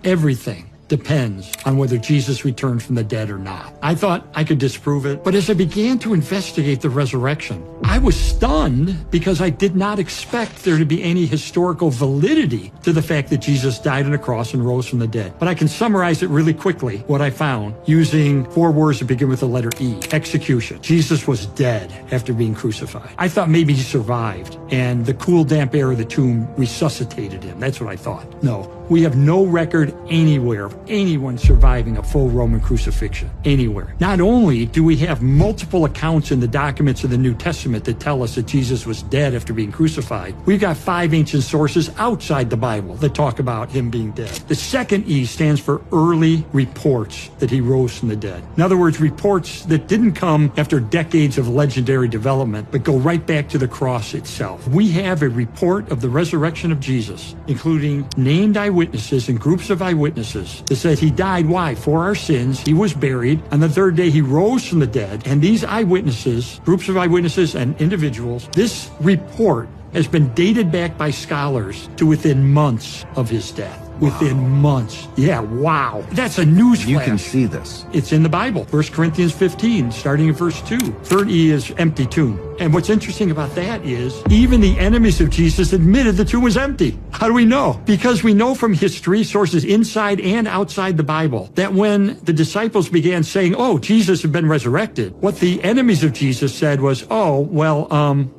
Everything depends on whether Jesus returned from the dead or not. I thought I could disprove it, but as I began to investigate the resurrection, I was stunned because I did not expect there to be any historical validity to the fact that Jesus died on a cross and rose from the dead. But I can summarize it really quickly, what I found, using 4 words that begin with the letter E. Execution. Jesus was dead after being crucified. I thought maybe he survived, and the cool, damp air of the tomb resuscitated him. That's what I thought. No. We have no record anywhere of anyone surviving a full Roman crucifixion. Anywhere. Not only do we have multiple accounts in the documents of the New Testament that tell us that Jesus was dead after being crucified, we've got 5 ancient sources outside the Bible that talk about him being dead. The second E stands for early reports that he rose from the dead. In other words, reports that didn't come after decades of legendary development, but go right back to the cross itself. We have a report of the resurrection of Jesus, including named eyewitnesses and groups of eyewitnesses that said he died. Why? For our sins. He was buried. On the 3rd day, he rose from the dead. And these eyewitnesses, groups of eyewitnesses and individuals, this report has been dated back by scholars to within months of his death. Within months. Yeah, wow. That's a newsflash. You can see this. It's in the Bible. 1 Corinthians 15, starting in verse 2. Third E is empty tomb. And what's interesting about that is even the enemies of Jesus admitted the tomb was empty. How do we know? Because we know from history, sources inside and outside the Bible, that when the disciples began saying, oh, Jesus had been resurrected, what the enemies of Jesus said was, oh, well,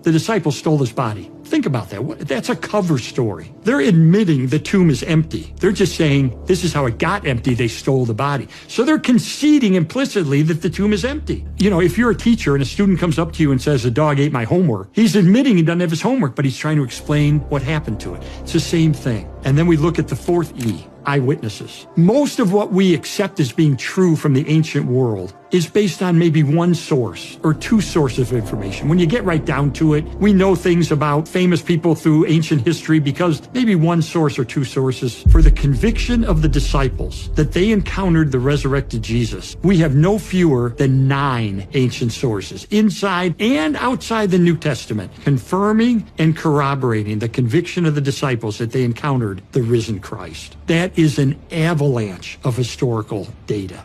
the disciples stole his body. Think about that. That's a cover story. They're admitting the tomb is empty. They're just saying this is how it got empty. They stole the body. So they're conceding implicitly that the tomb is empty. You know, if you're a teacher and a student comes up to you and says, the dog ate my homework, he's admitting he doesn't have his homework, but he's trying to explain what happened to it. It's the same thing. And then we look at the 4th E, eyewitnesses. Most of what we accept as being true from the ancient world is based on maybe one source or 2 sources of information. When you get right down to it, we know things about famous people through ancient history because maybe 1 source or 2 sources. For the conviction of the disciples that they encountered the resurrected Jesus, we have no fewer than 9 ancient sources inside and outside the New Testament, confirming and corroborating the conviction of the disciples that they encountered the risen Christ. That is an avalanche of historical data.